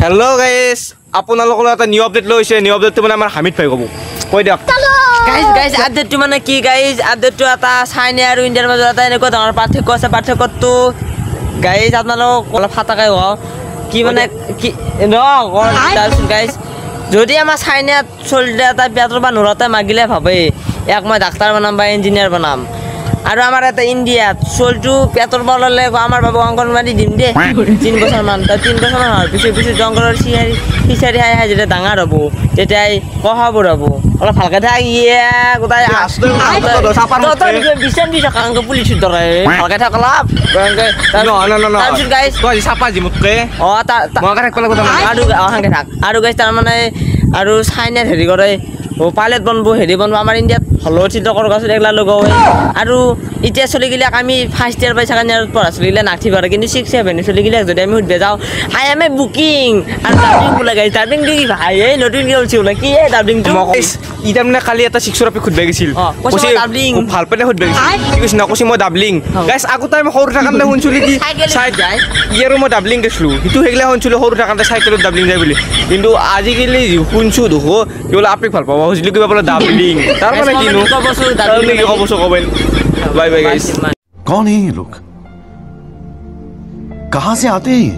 hello' guys আপোনালোকৰ এটা new update লৈছে নিউ আপডেটটো মানে আমাৰ হামিদ ভাই ক'ব কৈ দিয়ক গাইজ আপডেটটো মানে কি গাইজ আপডেটটো এটা চাইনা আৰু ইণ্ডিয়াৰ মাজত এটা এনেকুৱা ধৰণৰ পাৰ্থক্য আছে পাৰ্থক্যটো গাইজ আপোনালোক অলপ ফাটাকাই হোৱা কি মানে কি তাৰপিছত গাইজ যদি আমাৰ চাইনাত চলি এটা পেটৰ বা নোৰতে মাগিলে ভাবে এক মই ডাক্তাৰ বনাম বা ইঞ্জিনিয়াৰ বনাম আৰু আমাৰ এটা ইণ্ডিয়াত চলটো পেটৰ বললে আমাৰ বাবু অংগনবাড়ী দিম দে 3 বছৰমান 3 বছৰমান হোৱাৰ পিছত জংঘলৰ ফিচাৰী হাই যেতিয়া ডাঙৰ হ'ব তেতিয়াই কহাবোৰ হ'ব অলপ ভালকৈ থাক গোটাই বিচাৰ দি থকা পুলিচৰ দৰে ভালকৈ থাক অলপ তাৰপিছত গাইজ চাপা জিমতকে আৰু গাইজ তাৰমানে আৰু চাইনাত হেৰি কৰে পাইলট বনব হেৰি বনব আমাৰ ইণ্ডিয়াত হলৰ চিন্তা কৰ গাছত এগলা লগাও আৰু এতিয়া চলি গিলাক আমি ফাৰ্ষ্ট ইয়াৰ পাই সেকেণ্ড ইয়াৰত পঢ়া চলি গিলা নাথি পাৰে কিন্তু 6 7 চলি গিলাক যদি আমি সুধবে যাওঁ আই এম এ বুকিং আৰু ডাবিং বোলে গাইজ ডাবিং দি কি ভাই এই নতুন কি হৈছে বোলে কি এই ডাবিংটো ইটা মানে কালি এটা 6 ৰপি খুদবে গৈছিল কৈছে ডাবলিং ভাল পালে খুদবে গৈছিল কি কৈছ না কৈছে মই ডাবলিং গাইজ আগতে আমি সৰু থাকাতে শুনছিলো কি চাইকেল যায় ইয়াৰো মই ডাবলিং গৈছিলো সেইটো সেইগিলা শুনছিলো সৰু থাকাতে চাইকেলত ডাবলিং যায় বুলি কিন্তু আজিকালি শুনছো দেখো কি বোলে আপনি ভাল পাব বুঝলি কিবা বোলে ডাবলিং তাৰ মানে কিনো কবছো কবেন बाय बाय गाइस कौन है ये लोग कहां से आते हैं